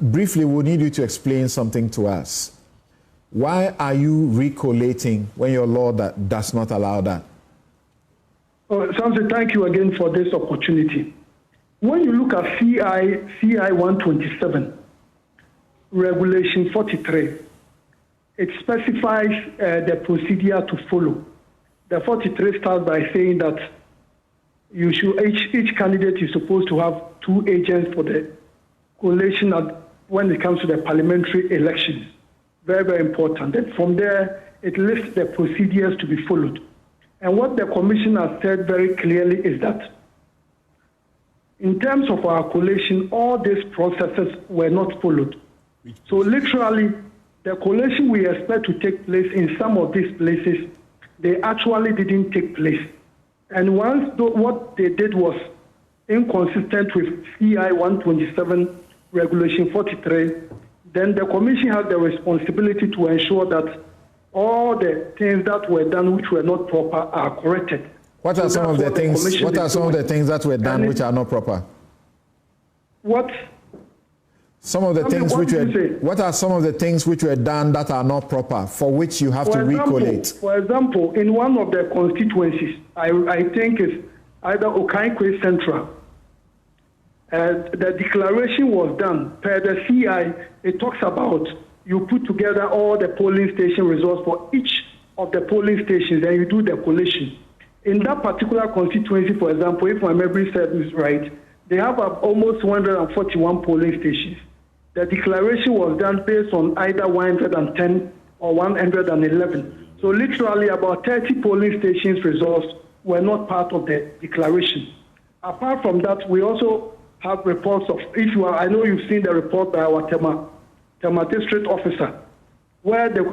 Briefly, we need you to explain something to us. Why are you re-collating when your law does not allow that? Samson, thank you again for this opportunity. When you look at CI 127, Regulation 43, it specifies the procedure to follow. The 43 starts by saying that you should each candidate is supposed to have 2 agents for the collation when it comes to the parliamentary elections. Very, very important. And from there, it lists the procedures to be followed. And what the commission has said very clearly is that in terms of our collation, all these processes were not followed. So literally, the collation we expect to take place in some of these places, they actually didn't take place. And once what they did was inconsistent with CI 127, Regulation 43, then the commission has the responsibility to ensure that all the things that were done which were not proper are corrected. What are some of the things? What are some of the things that were done which are not proper? What? Some of the things which were. What are some of the things which were done that are not proper, for which you have to recollate? For example, in one of the constituencies, I think it's either Okaikwe Central. The declaration was done per the CI. It talks about you put together all the polling station results for each of the polling stations, and you do the collation. In that particular constituency, for example, if my memory serves right, they have almost 141 polling stations. The declaration was done based on either 110 or 111. So literally about 30 polling stations results were not part of the declaration. Apart from that, we also have reports of, I know you've seen the report by our Tema district officer, where the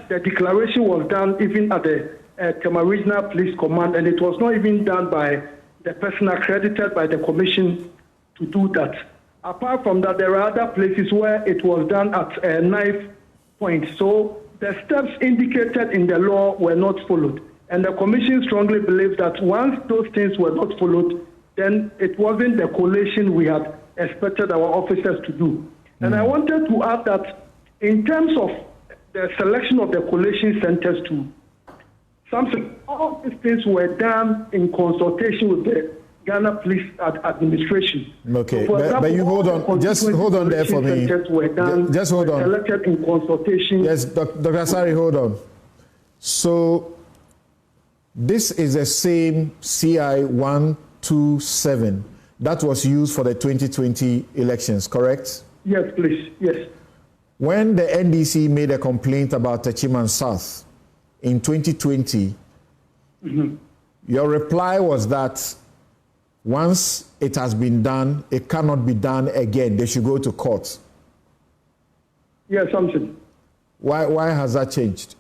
declaration was done even at the Tema Regional Police Command, and it was not even done by the person accredited by the commission to do that. Apart from that, there are other places where it was done at a knife point. So the steps indicated in the law were not followed. And the commission strongly believes that once those things were not followed, then it wasn't the collation we had expected our officers to do. And I wanted to add that in terms of the selection of the collation centers too, all these things were done in consultation with the Ghana Police Administration. Okay, so example, but you hold on, just hold on there for me. Just hold on. Selected in consultation. Yes, Dr. Sari, hold on. So this is the same CI 127 that was used for the 2020 elections, correct? Yes, please. Yes. When the NDC made a complaint about Techiman South in 2020, your reply was that once it has been done, it cannot be done again. They should go to court. Yes, something. Why has that changed?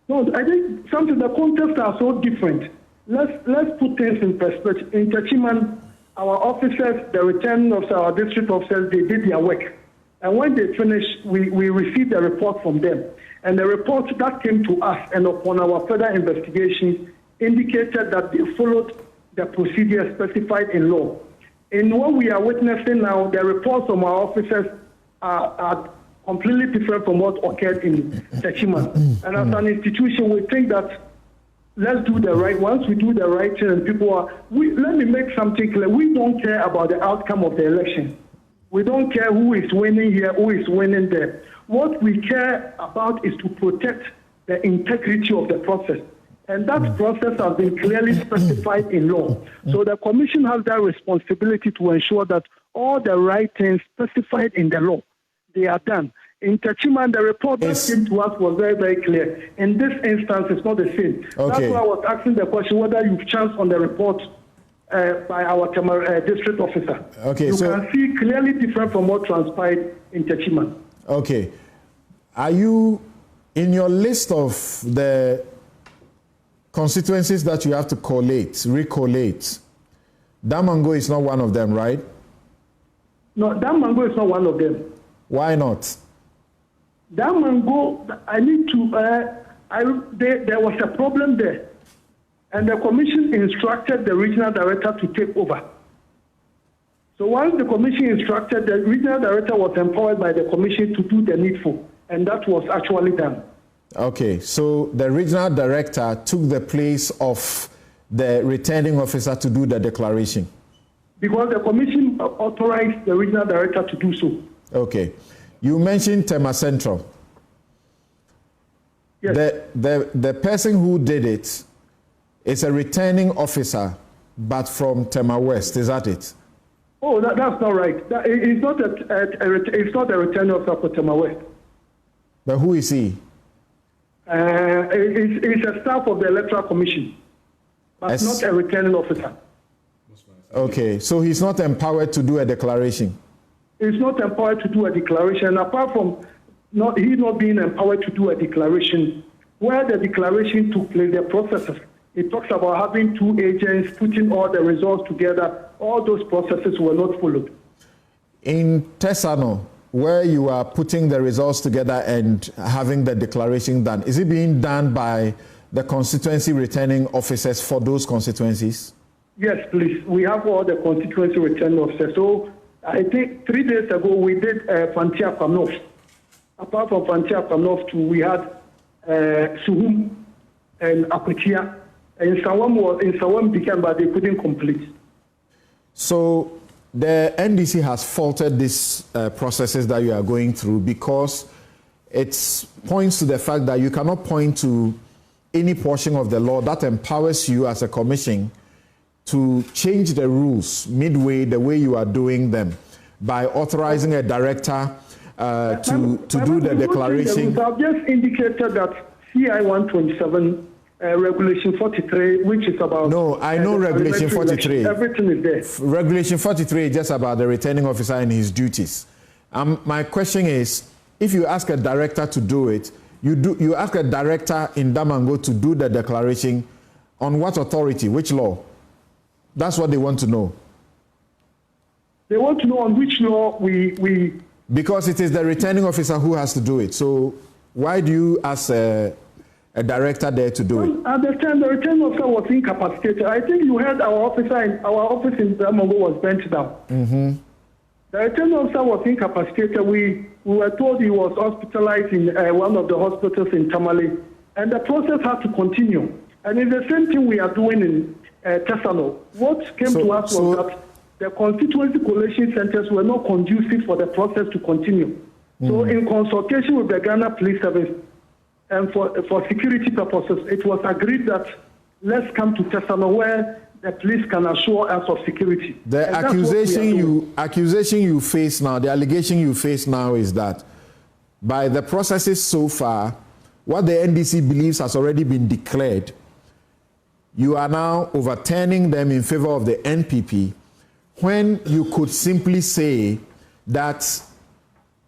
No, I think something. The contexts are so different. Let's put things in perspective. In Techiman, our officers, the returning officers, our district officers, they did their work. And when they finished, we received a report from them. And the report that came to us and upon our further investigation indicated that they followed the procedure specified in law. In what we are witnessing now, the reports from our officers are completely different from what occurred in Techiman. And as an institution, we think that let's do the right. Once we do the right thing and people are, let me make something clear. We don't care about the outcome of the election. We don't care who is winning here, who is winning there. What we care about is to protect the integrity of the process. And that process has been clearly specified in law. So the commission has that responsibility to ensure that all the right things specified in the law, they are done. In Techiman, the report that came to us was very, very clear. In this instance, it's not the same. Okay. That's why I was asking the question whether you've chanced on the report by our district officer. Okay, you can see clearly different from what transpired in Techiman. Okay. Are you, in your list of the constituencies that you have to recollate, Damango is not one of them, right? No, Damango is not one of them. Why not? Damango, I need to, there was a problem there. And the commission instructed the regional director to take over. So once the commission instructed, the regional director was empowered by the commission to do the needful, and that was actually done. Okay, so the regional director took the place of the returning officer to do the declaration? Because the commission authorized the regional director to do so. Okay. You mentioned Tema Central. Yes. The person who did it is a returning officer, but from Tema West, is that it? Oh, that's not right. It's not a returning officer for Tema West. But who is he? It's a staff of the Electoral Commission, but not a returning officer. Okay, so he's not empowered to do a declaration? He's not empowered to do a declaration. Apart from he not being empowered to do a declaration, where the declaration took place, the processes, it talks about having two agents, putting all the results together. All those processes were not followed. In Tesano, where you are putting the results together and having the declaration done, is it being done by the constituency returning officers for those constituencies? Yes, please. We have all the constituency returning officers. So I think 3 days ago we did Fantia Pamnof. Apart from Fantia Pamnof, we had Suhum and Aputia. And Sawam began, but they couldn't complete. So the NDC has faulted these processes that you are going through because it points to the fact that you cannot point to any portion of the law that empowers you as a commission to change the rules midway the way you are doing them by authorizing a director to do the declaration. I've just indicated that CI 127 Regulation 43, which is about... No, I know Regulation 43. Everything is there. Regulation 43 is just about the returning officer and his duties. My question is, if you ask a director to do it, you ask a director in Damango to do the declaration on what authority, which law? That's what they want to know. They want to know on which law we... Because it is the returning officer who has to do it. So why do you ask a director there to do it? At the time, the returning officer was incapacitated. I think you heard our office in Damango was burnt down. Mm-hmm. The returning officer was incapacitated. We were told he was hospitalized in one of the hospitals in Tamale, and the process had to continue. And it's the same thing we are doing in Tesano. What came to us was that the constituency collation centers were not conducive for the process to continue. So in consultation with the Ghana Police Service, and for security purposes, it was agreed that let's come to Tesano where the police can assure us of security. The accusation you face now, the allegation you face now is that by the processes so far, what the NDC believes has already been declared, you are now overturning them in favor of the NPP, when you could simply say that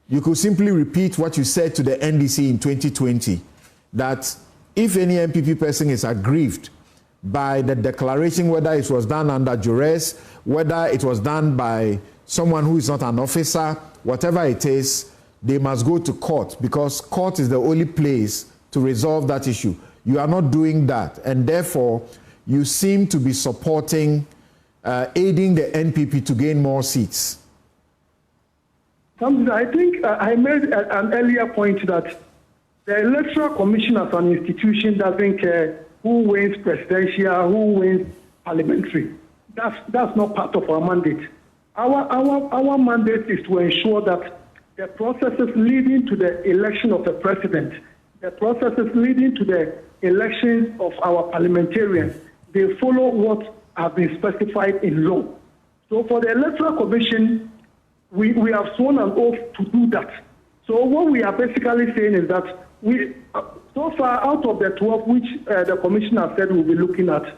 you could simply repeat what you said to the NDC in 2020, that if any NPP person is aggrieved by the declaration, whether it was done under duress, whether it was done by someone who is not an officer, whatever it is, they must go to court, because court is the only place to resolve that issue. You are not doing that, and therefore you seem to be supporting aiding the NPP to gain more seats. I think I made an earlier point that the Electoral Commission as an institution doesn't care who wins presidential, who wins parliamentary. That's not part of our mandate. Our mandate is to ensure that the processes leading to the election of the president, the processes leading to the election of our parliamentarians, they follow what have been specified in law. So for the Electoral Commission, we have sworn an oath to do that. So what we are basically saying is that we, so far out of the 12 which the commissioner said we'll be looking at,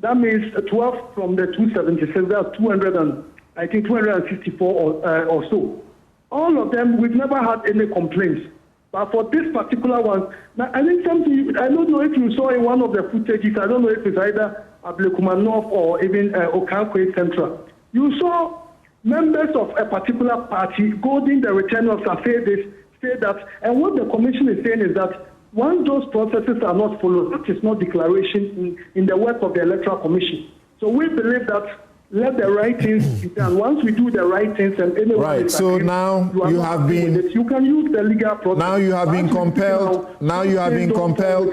that means 12 from the 276, that's 264 or so. All of them, we've never had any complaints. But for this particular one, now, I think something, I don't know if you saw in one of the footages, I don't know if it's either Ablekuma North or even Okankwe Central. You saw members of a particular party holding the return officer say this, say that, and what the commission is saying is that once those processes are not followed, that is not declaration in the work of the Electoral Commission. So we believe that let the right things be done. Once we do the right things and anyone right. So now you have been. You can use the legal process. Now you have been compelled. Now you have been compelled.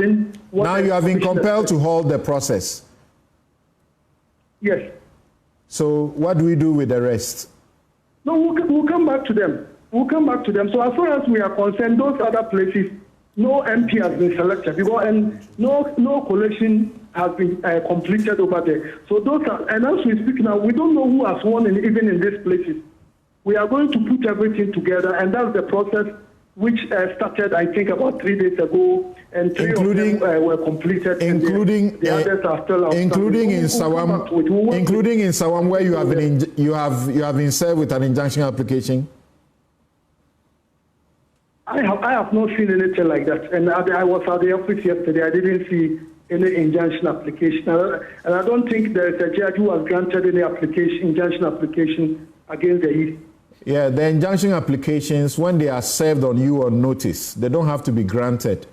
Now you have been compelled to halt the process. Yes. So what do we do with the rest? No, we'll come back to them. We'll come back to them. So as far as we are concerned, those other places, no MP has been selected because and no collation has been completed over there. So those are, and as we speak now, we don't know who has won even in these places. We are going to put everything together, and that's the process which started, I think, about 3 days ago, and three of them were completed. Including the others are still including in Sawam, including in Sawam, where you have been you have been served with an injunction application. I have not seen anything like that, and I was at the office yesterday. I didn't see any injunction application, and I don't think there is a judge who has granted any injunction application against the East. Yeah, the injunction applications, when they are served on you on notice, they don't have to be granted.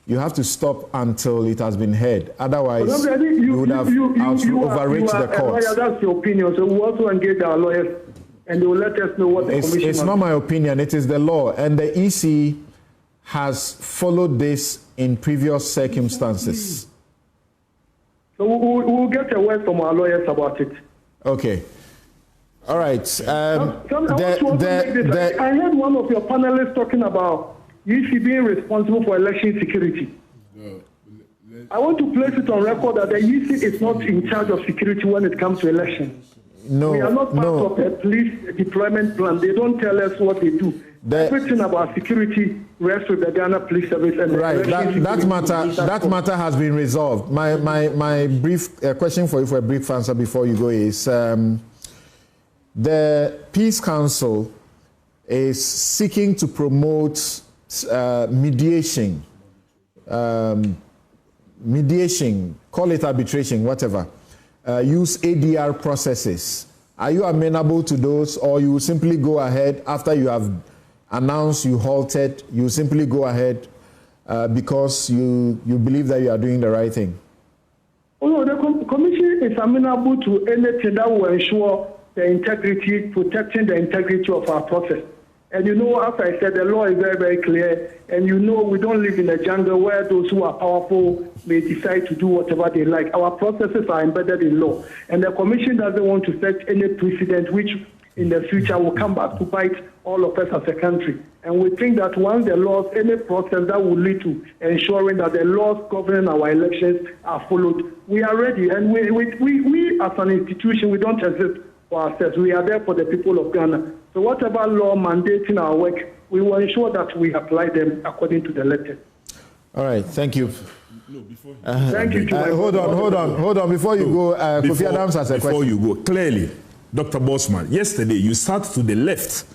You have to stop until it has been heard. Otherwise, you would have overreached the court. That's your opinion. So we also engage our lawyers, and they will let us know what the commission. It's not my opinion. It is the law, and the EC has followed this in previous circumstances. So we'll get a word from our lawyers about it. Okay. All right. I heard one of your panelists talking about EC being responsible for election security. I want to place it on record that the EC is not in charge of security when it comes to elections. No, we are not part of a police deployment plan. They don't tell us what they do. Everything about security rests with the Ghana Police Service. And right, that matter has been resolved. My brief question for you for a brief answer before you go is the Peace Council is seeking to promote mediation, call it arbitration, whatever. Use ADR processes. Are you amenable to those, or you will simply go ahead after you have announced you halted, you simply go ahead because you believe that you are doing the right thing? Oh, no, the commission is amenable to anything that will ensure the integrity, protecting the integrity of our process. And you know, as I said, the law is very, very clear. And you know, we don't live in a jungle where those who are powerful may decide to do whatever they like. Our processes are embedded in law. And the commission doesn't want to set any precedent which in the future will come back to bite all of us as a country. And we think that once the laws, any process that will lead to ensuring that the laws governing our elections are followed, we are ready. And we as an institution, we don't exist for ourselves. We are there for the people of Ghana. So whatever law mandating our work, we will ensure that we apply them according to the letter. All right, thank you. Thank you. Hold on. Before you go, Kofi Adams has a question. Before you go, clearly, Dr. Bosman, yesterday you sat to the left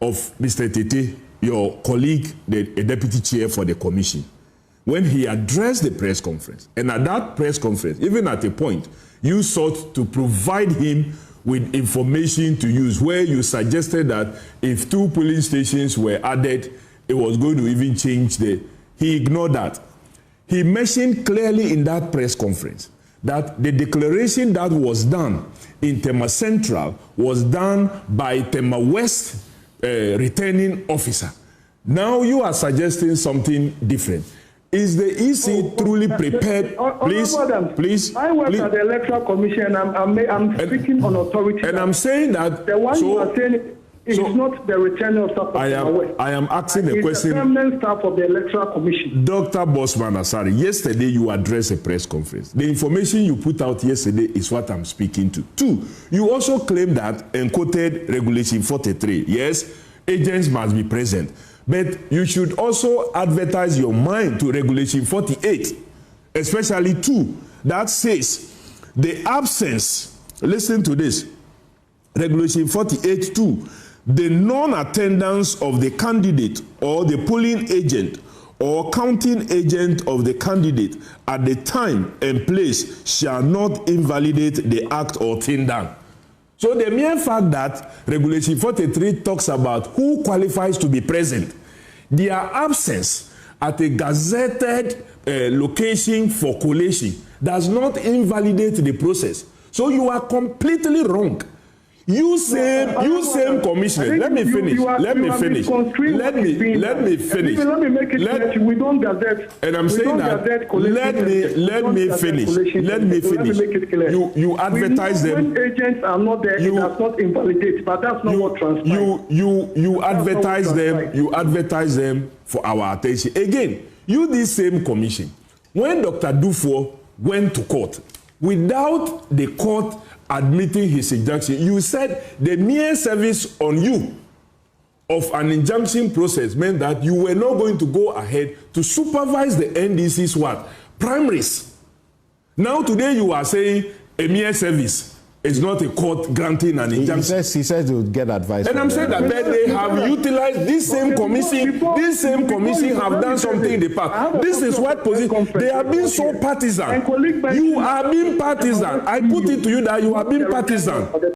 of Mr. Tete, your colleague, the deputy chair for the commission, when he addressed the press conference. And at that press conference, even at a point, you sought to provide him with information to use, where you suggested that if 2 polling stations were added, it was going to even change he ignored that. He mentioned clearly in that press conference that the declaration that was done in Tema Central was done by Tema West returning officer. Now you are suggesting something different. Is the EC truly prepared? Please. I work at the Electoral Commission. I'm speaking on authority. And I'm saying that the one you are saying is not the returning officer. I am asking a question. The permanent staff of the Electoral Commission. Dr. Bosman Asari, yesterday you addressed a press conference. The information you put out yesterday is what I'm speaking to. 2, you also claim that and quoted Regulation 43. Yes, agents must be present. But you should also advertise your mind to Regulation 48, especially 2, that says the absence, listen to this, Regulation 48.2, the non-attendance of the candidate or the polling agent or counting agent of the candidate at the time and place shall not invalidate the act or thing done. So the mere fact that Regulation 43 talks about who qualifies to be present, their absence at a gazetted location for collation does not invalidate the process. So you are completely wrong. You same commissioner. Let me finish. Let me finish. Let me finish. Let me make it clear. We don't gazette. And I'm saying that. Let me finish. Let me finish. You advertise them. When agents are not there, it does not invalidate. But that's not what transpires. You advertise them. You advertise them for our attention. Again, you this same commission. When Dr. Dufour went to court, without the court admitting his injunction, you said the mere service on you of an injunction process meant that you were not going to go ahead to supervise the NDC's what? Primaries. Now today you are saying a mere service is not a court granting an injunction. He says to get advice. And I'm saying that they have utilized this same commission. This same commission have done something in the past. This is what position they have been so partisan. You are being partisan. I put it to you that you are being partisan.